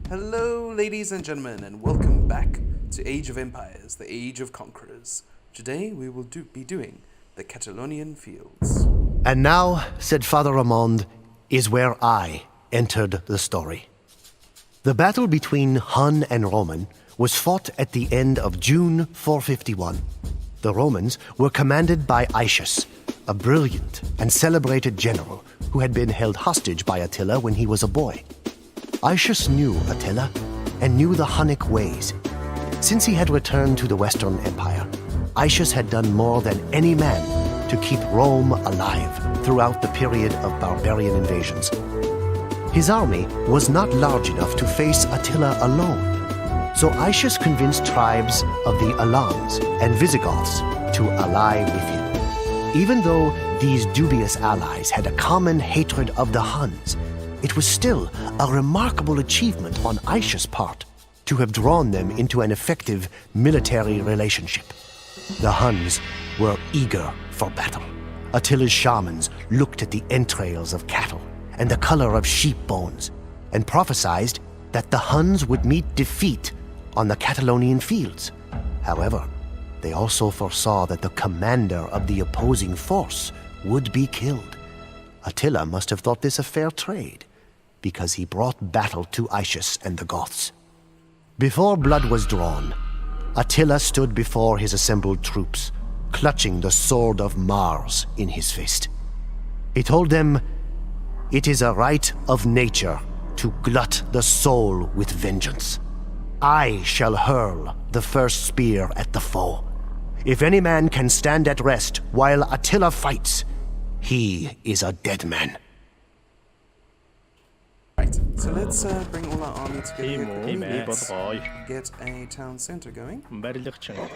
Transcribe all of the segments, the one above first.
Hello, ladies and gentlemen, and welcome back to Age of Empires, the Age of Conquerors. Today we will be doing the Catalonian fields. And now, said Father Ramond, is where I entered the story. The battle between Hun and Roman was fought at the end of June 451. The Romans were commanded by Aetius, a brilliant and celebrated general who had been held hostage by Attila when he was a boy. Aetius knew Attila and knew the Hunnic ways. Since he had returned to the Western Empire, Aetius had done more than any man to keep Rome alive throughout the period of barbarian invasions. His army was not large enough to face Attila alone, so Aetius convinced tribes of the Alans and Visigoths to ally with him. Even though these dubious allies had a common hatred of the Huns, it was still a remarkable achievement on Aetius' part to have drawn them into an effective military relationship. The Huns were eager for battle. Attila's shamans looked at the entrails of cattle and the color of sheep bones and prophesied that the Huns would meet defeat on the Catalonian fields. However, they also foresaw that the commander of the opposing force would be killed. Attila must have thought this a fair trade, because he brought battle to Aetius and the Goths. Before blood was drawn, Attila stood before his assembled troops, clutching the sword of Mars in his fist. He told them, "It is a right of nature to glut the soul with vengeance. I shall hurl the first spear at the foe. If any man can stand at rest while Attila fights, he is a dead man." Right, so let's bring all our army together here quickly. Hey, Let's get a town center going,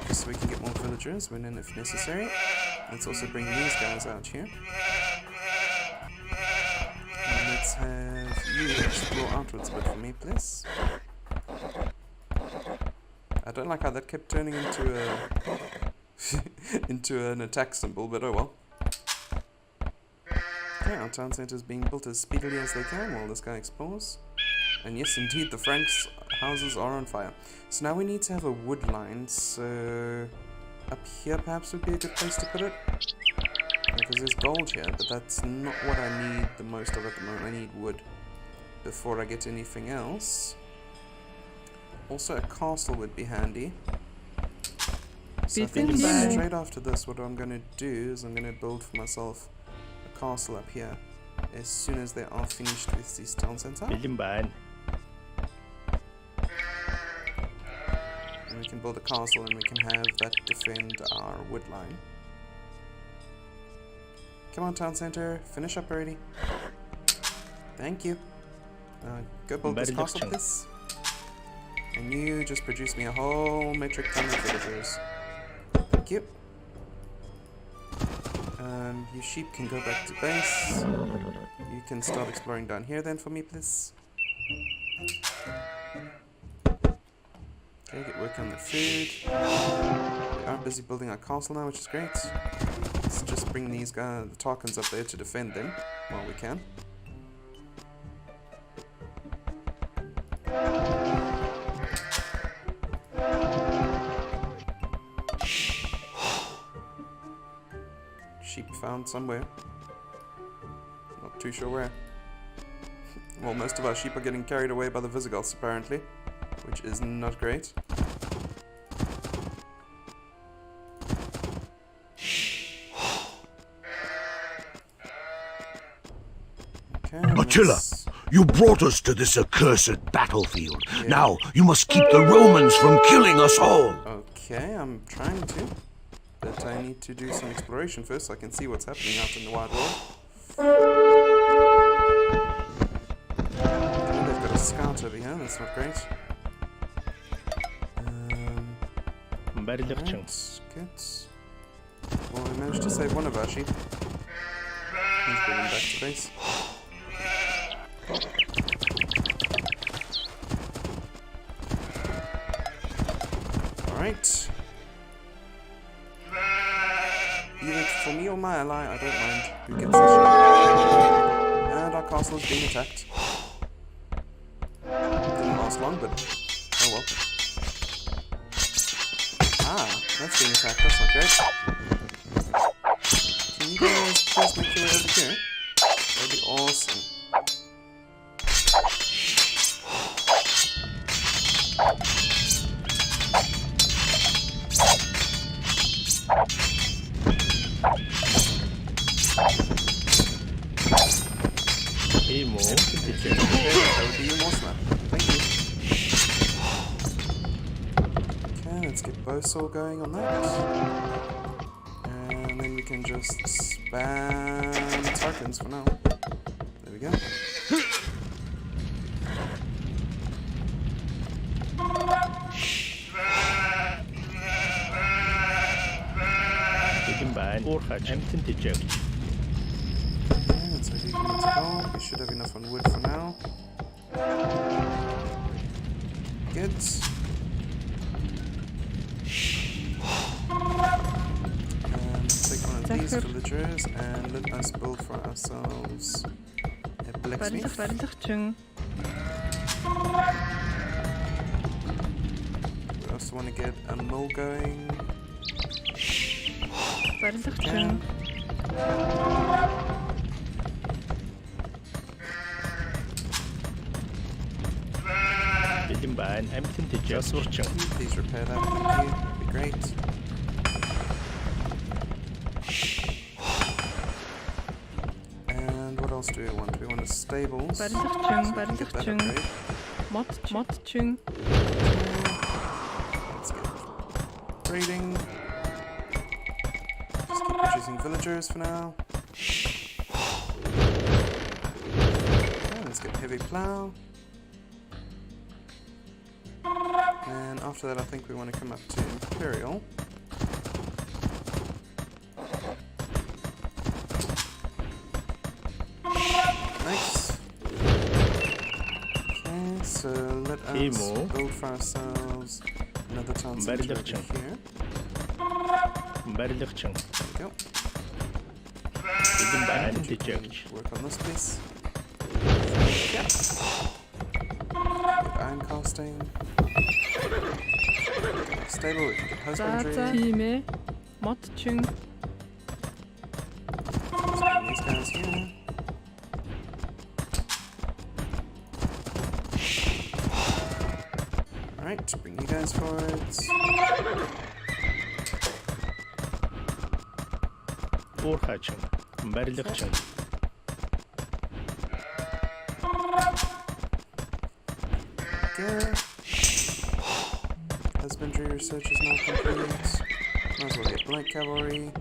just so we can get more villagers when and if necessary. Let's also bring these guys out here. And let's have you explore outwards a bit for me, please. I don't like how that kept turning into a into an attack symbol, but oh well. Okay, our town center is being built as speedily as they can while this guy explores. And yes, indeed, the Franks' houses are on fire. So now we need to have a wood line, so up here perhaps would be a good place to put it. Because there's gold here, but that's not what I need the most of at the moment. I need wood before I get anything else. Also, a castle would be handy. So I think straight after this, what I'm going to do is I'm going to build for myself a castle up here as soon as they are finished with this town center. And we can build a castle and we can have that defend our wood line. Come on, town center, finish up already. Thank you. Go build this castle, please. And you just produce me a whole metric ton of villagers. Thank you. Your sheep can go back to base. You can start exploring down here then for me, please. Okay, get working on the food. We are busy building our castle now, which is great. Let's just bring these guys, the Tarkans up there to defend them while we can. Sheep found somewhere. Not too sure where. Well, most of our sheep are getting carried away by the Visigoths, apparently, which is not great. Okay, Attila, you brought us to this accursed battlefield. Yeah. Now, you must keep the Romans from killing us all. Okay, I'm trying to. But I need to do some exploration first so I can see what's happening out in the wide world. Okay, they've got a scout over here, that's not great. Right, good. Well, we managed to save one of our sheep. He's bringing back to base. Alright. Either for me or my ally, I don't mind who gets the sheep. And our castle is being attacked. Didn't last last long, but oh well. Ah, that's being attacked. That's not great. Can you guys please make your way over here? That'd be awesome. That would be your more snap. Thank you. Okay, let's get Bowsaw going on that. And then we can just spam tokens for now. There we go. We should have enough on wood for now. Good. And take one of these villagers and let us build for ourselves a blacksmith. We also want to get a mill going. Okay. Please repair that, thank you. That'd be great. And what else do we want? We want a stables. So we can get that upgrade. Let's get trading. Just keep producing villagers for now. Okay, let's get heavy plow. And after that, I think we want to come up to Imperial. Nice. Okay, so let us build for ourselves another town center over here. There we go. Work on this piece. Yep. Get iron casting. Stable, we can get husbandry. These guys here. Alright, bring you guys forward. Okay. Husbandry research is now complete. Might as well get light cavalry.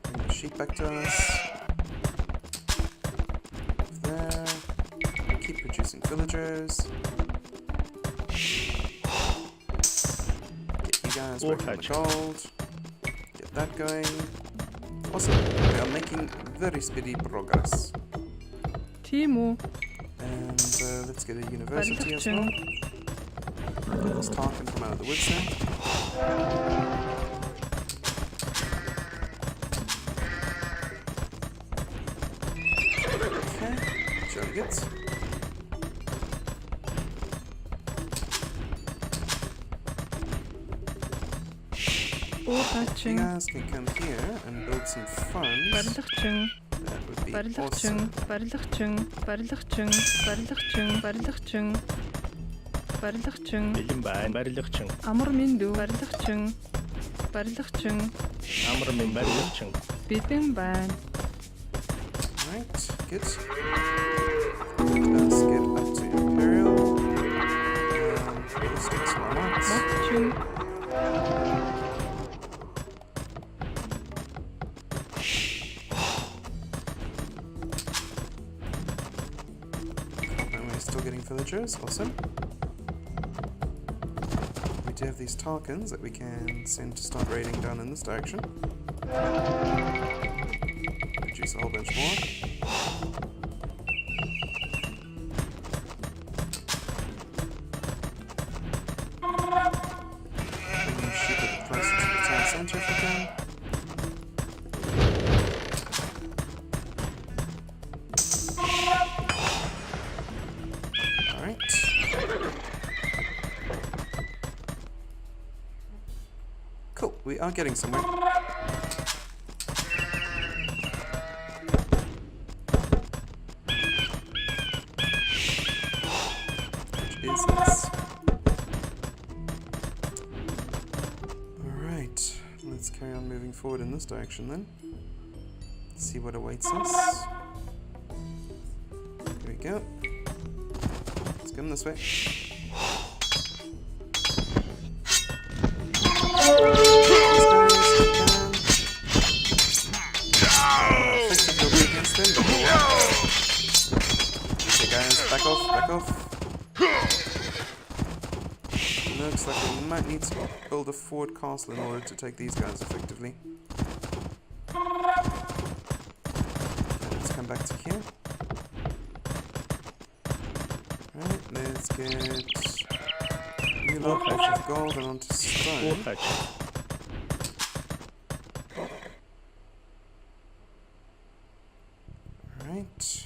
Bring the sheep back to us. There. Keep producing villagers. Get you guys working on the gold. Get that going. Awesome. We are making very speedy progress. Timo. And let's get a university as well. Get this Tarkin from out of the woods there. Okay, jolly good. You guys can come here and build some funds. That would be awesome. Амар минду Битэн байна. Right, good. Let's get up to Imperial. Let's get some arts. And we're still getting villagers, awesome. We do have these Tarkins that we can send to start raiding down in this direction. Produce a whole bunch more. Bring the sheep a bit closer to the town center if we can. We are getting somewhere. Which is this? Alright, let's carry on moving forward in this direction then. See what awaits us. Here we go. Let's go this way. Okay guys, back off, back off. Looks like we might need to build a fort castle in order to take these guys effectively. Come back to here. Right, let's get new lock of gold and onto stone. Right.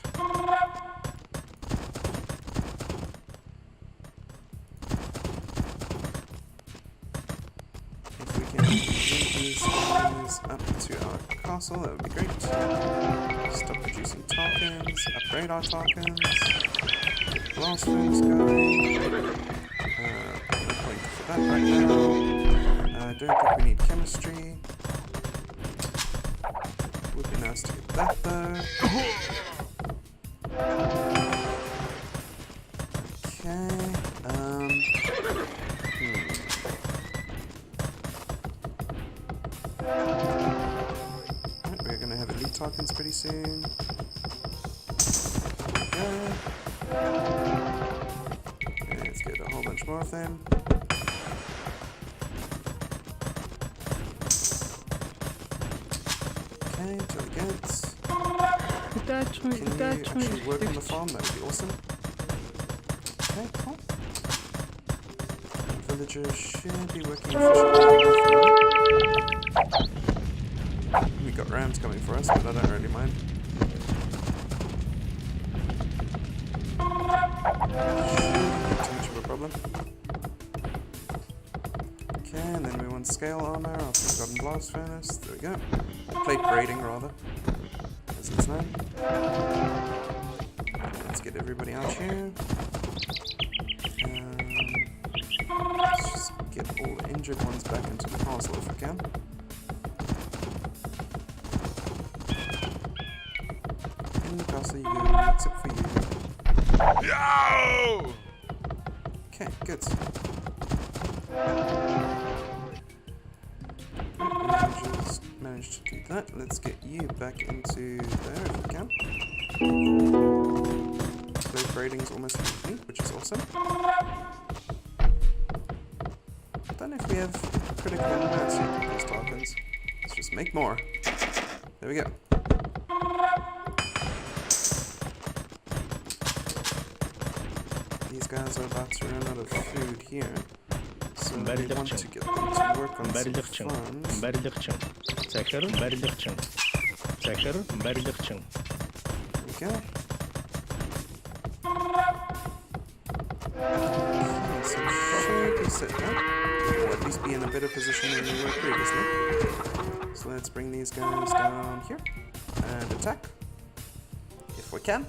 If we can bring these guys up to our castle, that would be great. Stop producing tokens, upgrade our tokens, get blast furnace going. No point for that right now. Don't think we need chemistry. Would be nice to get that though. Okay, We're gonna have elite tokens pretty soon. Let's get a whole bunch more of them. Okay, jolly good. Can you actually work on the farm? That would be awesome. Okay, cool. Villagers should be working efficiently. We got rams coming for us, but I don't really mind. Shouldn't be too much of a problem. Okay, and then we want scale armor after we've gotten blast furnace. There we go. Plate braiding rather, as it's known. Let's get everybody out here. Let's just get all the injured ones back into the castle if we can. In the castle you go, except for you. No! Okay, good. Just managed to do that. Let's get you back into there if we can. Blade braiding is almost complete, which is awesome. I don't know if we have critical mass yet with these tokens. Let's just make more. There we go. These guys are about to run out of food here. So we want to get them to work on some farms. Okay, so should be set up. Or at least be in a better position than we were previously. So let's bring these guys down here and attack. If we can.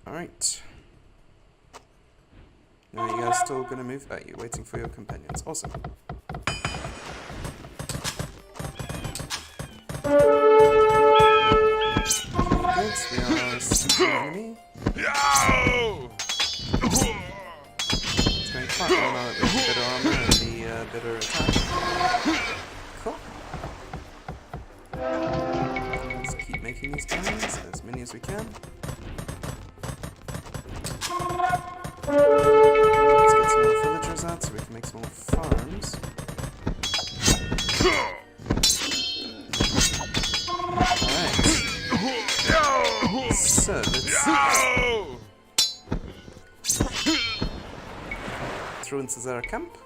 Alright. Now you guys still gonna move? Oh, you're waiting for your companions. Awesome. Good, we are sieging the enemy. It's going quite well now that we have better armor and the better attack. Cool. Let's keep making these guys, as many as we can. Let's get some more villagers out so we can make some more farms. Alright. So, let's throw in Cesar camp.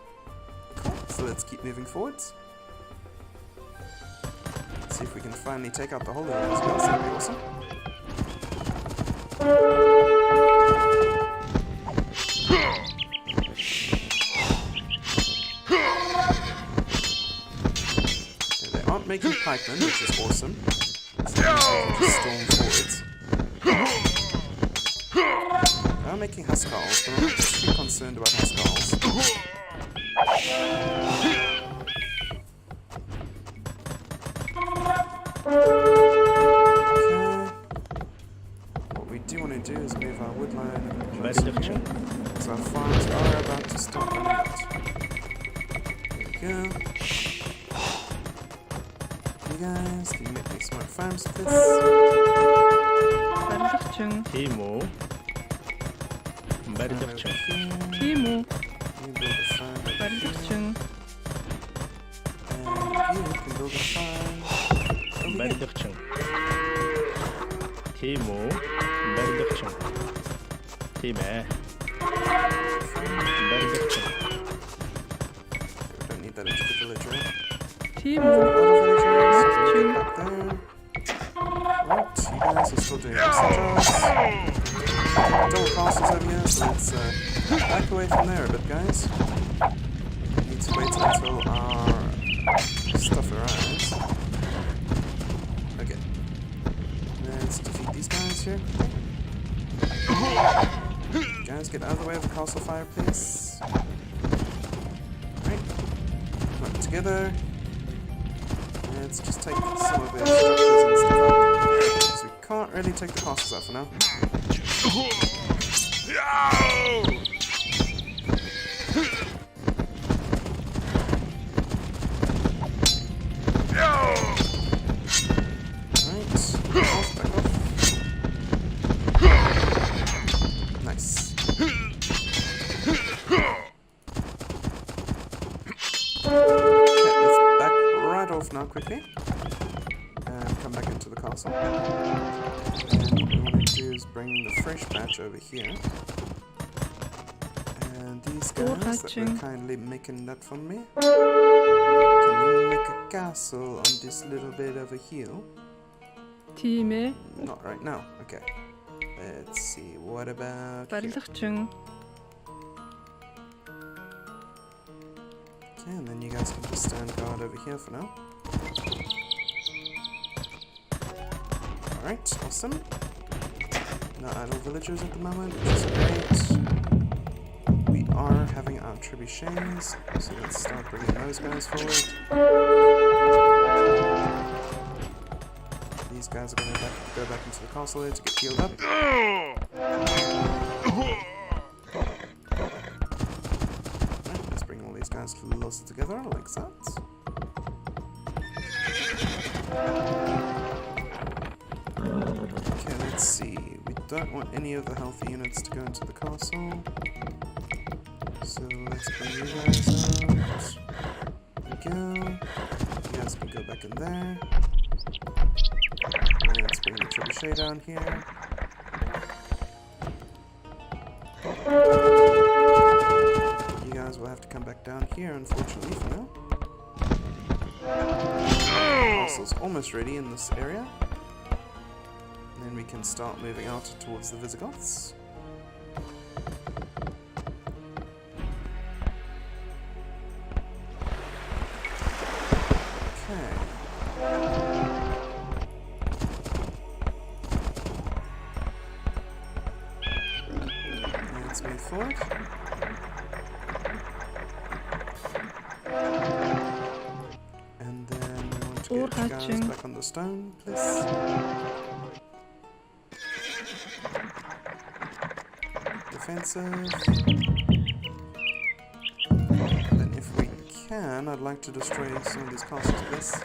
Cool. So let's keep moving forwards. Let's see if we can finally take out the holy one as well. That'd be awesome. Okay, they aren't making pikemen, which is awesome. So just storm forwards. They are making huskarls, but I'm not too concerned about huskarls. What we do want to do is move our wood line closer here, so our farms are about to start running out. There we go. You guys can make me smart farms with this. 반죽 중. 티모 반죽 중 티모. You build a farm over 반죽 here, 중. and you can build a farm over here. 반죽 중 티모 반죽 중 티메 반죽 중 We don't need that extra villager. 티모. Other villagers, 중. back there. Right, you guys are still doing excellent jobs. Double castles over here, so let's back away from there a bit, guys. We need to wait until our stuff arrives. Okay. Let's defeat these guys here. Guys, get out of the way of the castle fire, please. Right. Come up together. Let's just take some of their structures and stuff out. So we can't really take the castles out for now. Right. Back off. Nice. Okay, let's back right off now quickly. And come back into the castle. And what we want to do is bring the fresh batch over here. And these guys that were kindly making that for me. Can you make a castle on this little bit over here? 팀에 Not right now. Okay. Let's see. What about here? 반죽 중. Okay, and then you guys can just stand guard over here for now. Alright, awesome. No idle villagers at the moment, which is great. We are having our trebuchets, so let's start bringing those guys forward. These guys are going to go back into the castle there to get healed up. Right, let's bring all these guys closer together like that. Okay, let's see. We don't want any of the healthy units to go into the castle. So let's bring you guys out. There we go. You guys can go back in there. Let's bring the trebuchet down here. You guys will have to come back down here, unfortunately, for now. The castle's almost ready in this area. And then we can start moving out towards the Visigoths. Let's move forward. And then we want to get you guys back on the stone, please. Defensive. And then if we can, I'd like to destroy some of these castles, please.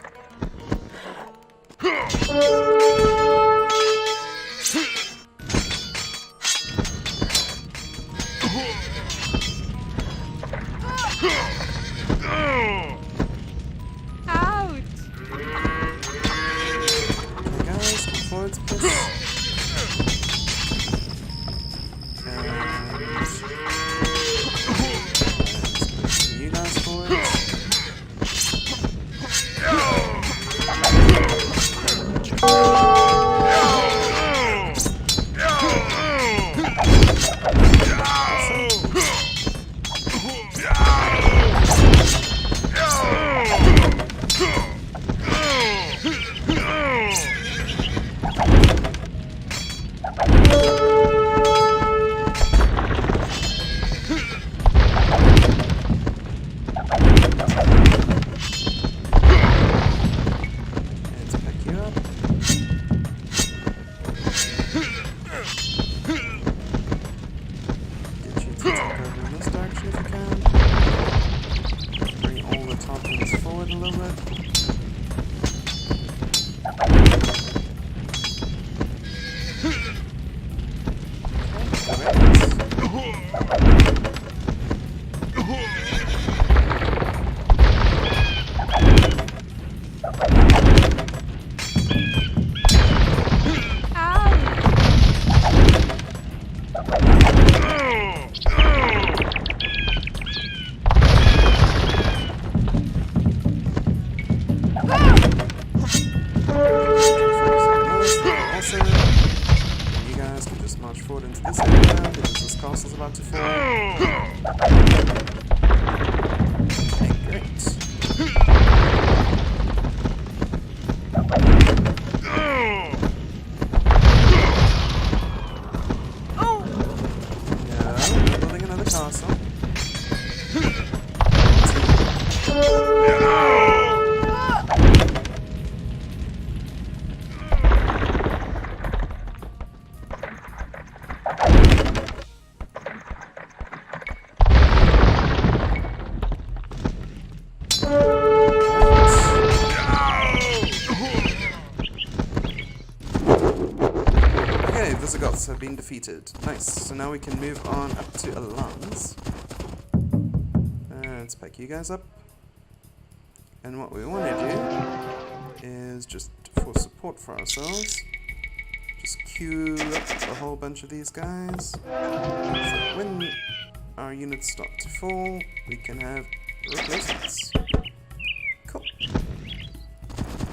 castle's about to fall. Okay, great. Yeah, we're building another castle. Okay, the Visigoths have been defeated. Nice. So now we can move on up to Alans. Let's pack you guys up. And what we want to do is just for support for ourselves, just queue up a whole bunch of these guys. So when our units start to fall, we can have replacements. Cool.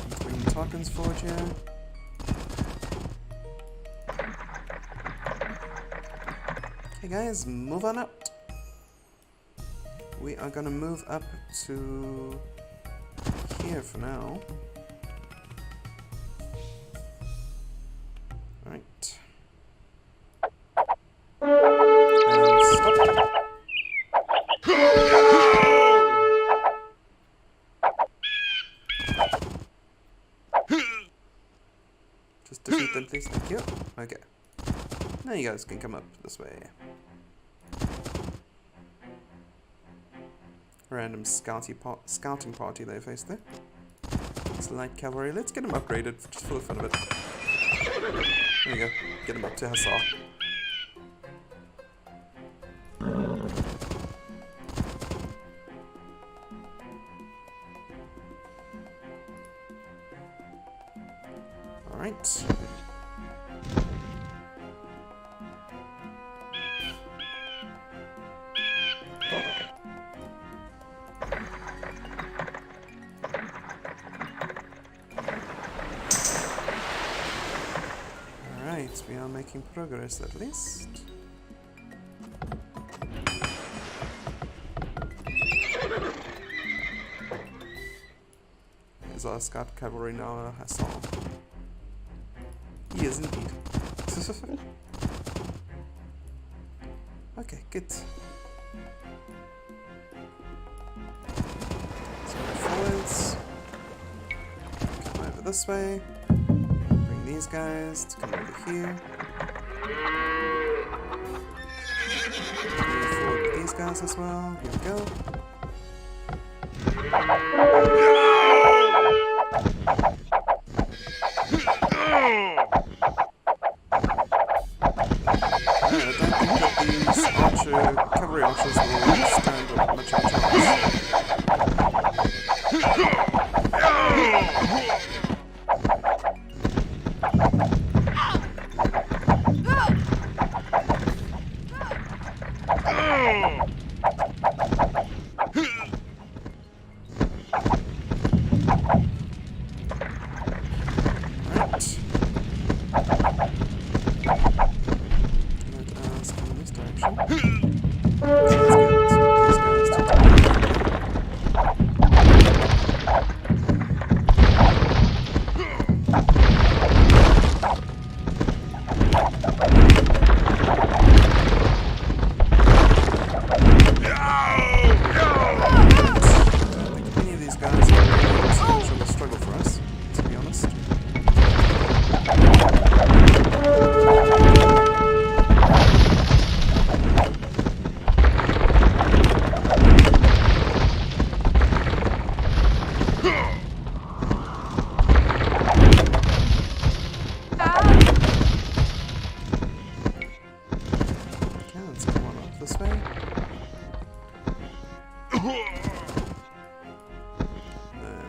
Let's bring Tarkin's Forge here. Hey guys, move on out. We are gonna move up to here for now. Right. And stop. Just defeat them, please. Thank you. Okay. Now you guys can come up this way. Random scouting party they faced there. It's light cavalry. Let's get them upgraded just for the fun of it. There you go. Get them up to Hussar. Alright. We are making progress at least. Is our scout cavalry now a Hussar? He is indeed. Okay, good. Let's go forwards. Come over this way. These guys to come over here. Move forward with these guys as well. Here we go. I don't think that these cavalry archers will stand up much of a chance.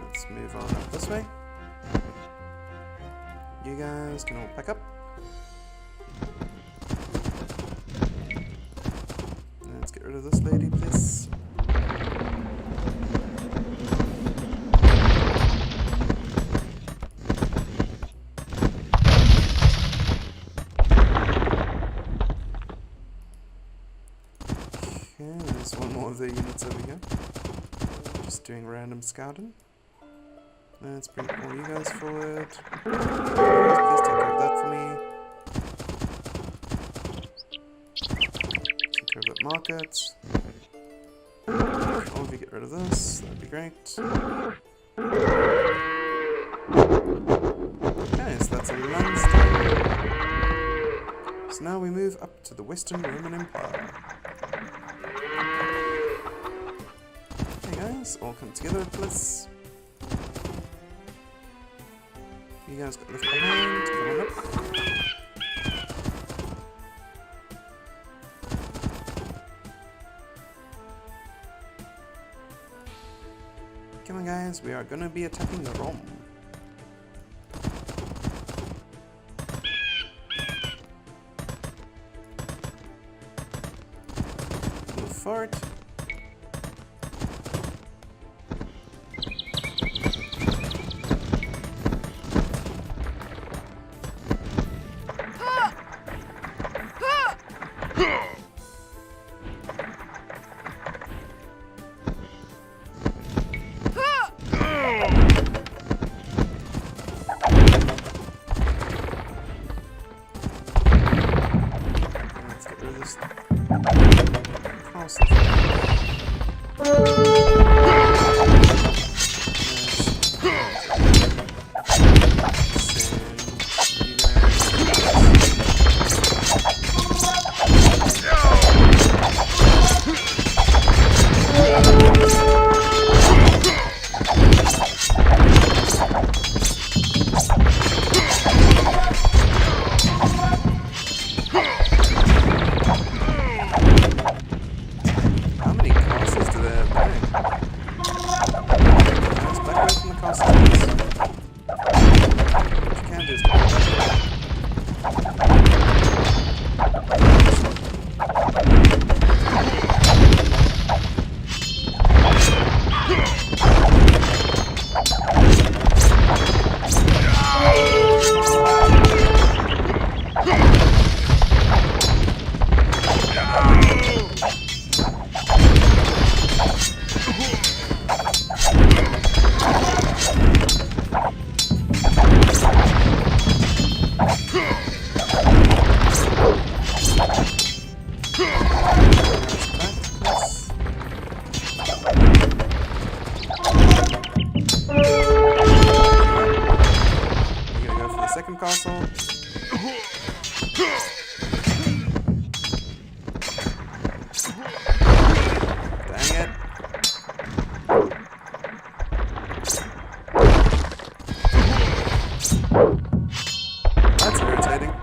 Let's move on up this way. You guys can all pack up. Let's get rid of this lady, please. Just doing random scouting. Let's bring all you guys forward. Please take care of that for me. Take care of that market. All of you get rid of this, that'd be great. Okay, so that's a limestone. So now we move up to the Western Roman Empire. Okay guys, all come together, please. You guys got left behind, come on up. Come on guys, we are gonna be attacking Rome. Move forward. Let's get rid of this castle. How many castles do they have back? Let's back away from the castles. What you can do is go back. We're gonna go for the second castle. Dang it. That's irritating.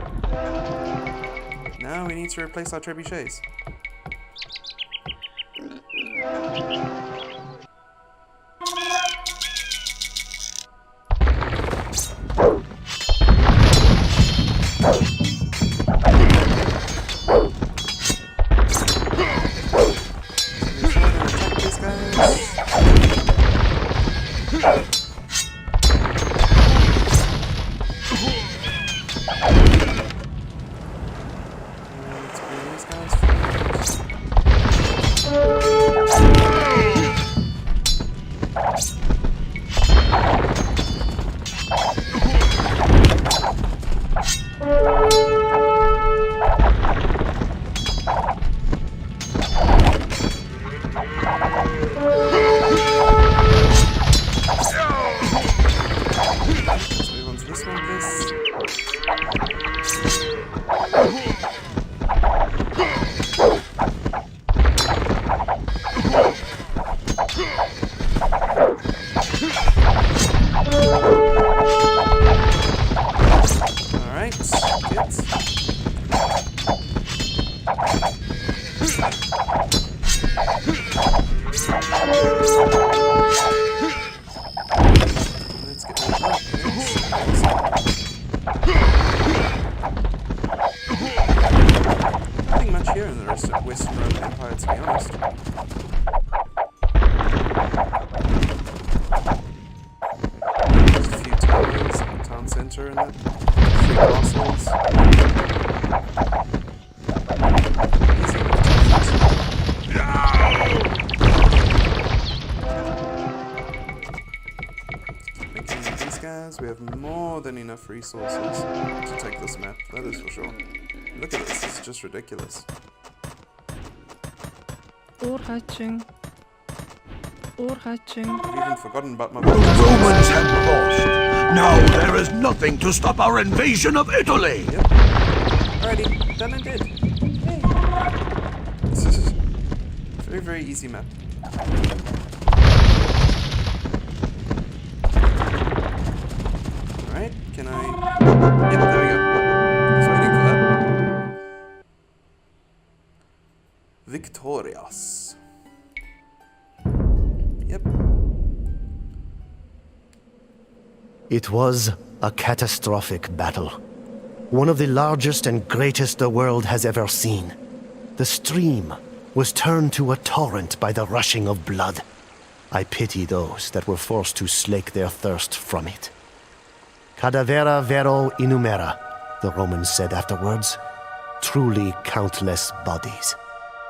Now we need to replace our trebuchets. Make sure to attack these guys. Let's bring these guys forward. we have more than enough resources to take this map, that is for sure. Look at this, it's just ridiculous. Oorgatching. Oorgatching. I've even forgotten about my The Romans have lost. Now there is nothing to stop our invasion of Italy. Yep. Alrighty, done and did. Yay. This is a very, very easy map. Alright, can I... Yep, there we go. I was waiting for that. Victorious. Yep. It was a catastrophic battle. One of the largest and greatest the world has ever seen. The stream was turned to a torrent by the rushing of blood. I pity those that were forced to slake their thirst from it. Cadavera vero innumera, the Romans said afterwards. Truly countless bodies.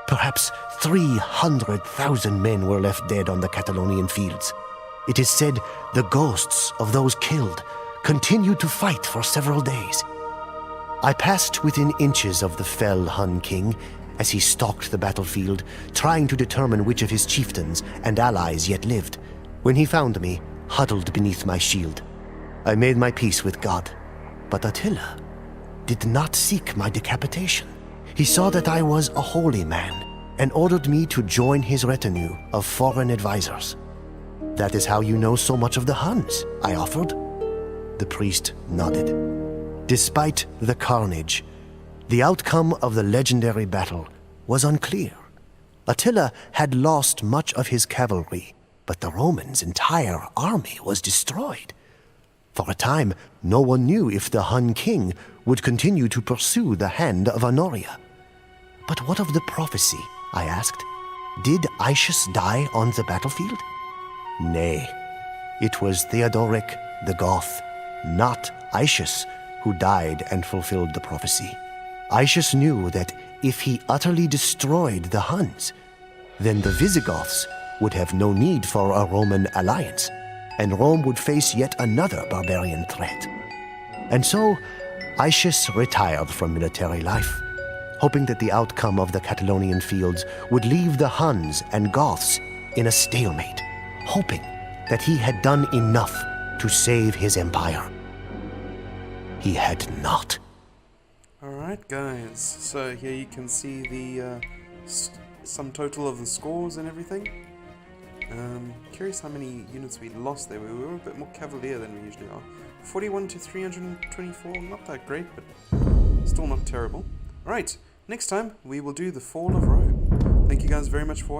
Perhaps 300,000 men were left dead on the Catalonian fields. It is said the ghosts of those killed continued to fight for several days. I passed within inches of the fell Hun king as he stalked the battlefield, trying to determine which of his chieftains and allies yet lived, when he found me huddled beneath my shield. I made my peace with God, but Attila did not seek my decapitation. He saw that I was a holy man and ordered me to join his retinue of foreign advisors. That is how you know so much of the Huns, I offered. The priest nodded. Despite the carnage, the outcome of the legendary battle was unclear. Attila had lost much of his cavalry, but the Romans' entire army was destroyed. For a time, no one knew if the Hun king would continue to pursue the hand of Honoria. But what of the prophecy? I asked. Did Aetius die on the battlefield? Nay, it was Theodoric the Goth, not Aetius, who died and fulfilled the prophecy. Aetius knew that if he utterly destroyed the Huns, then the Visigoths would have no need for a Roman alliance, and Rome would face yet another barbarian threat. And so, Aetius retired from military life, hoping that the outcome of the Catalonian fields would leave the Huns and Goths in a stalemate, hoping that he had done enough to save his empire. He had not. Alright guys, so here you can see the sum total of the scores and everything. Curious how many units we lost there. We were a bit more cavalier than we usually are. 41 to 324, not that great, but still not terrible. Alright, next time we will do the Fall of Rome. Thank you guys very much for watching.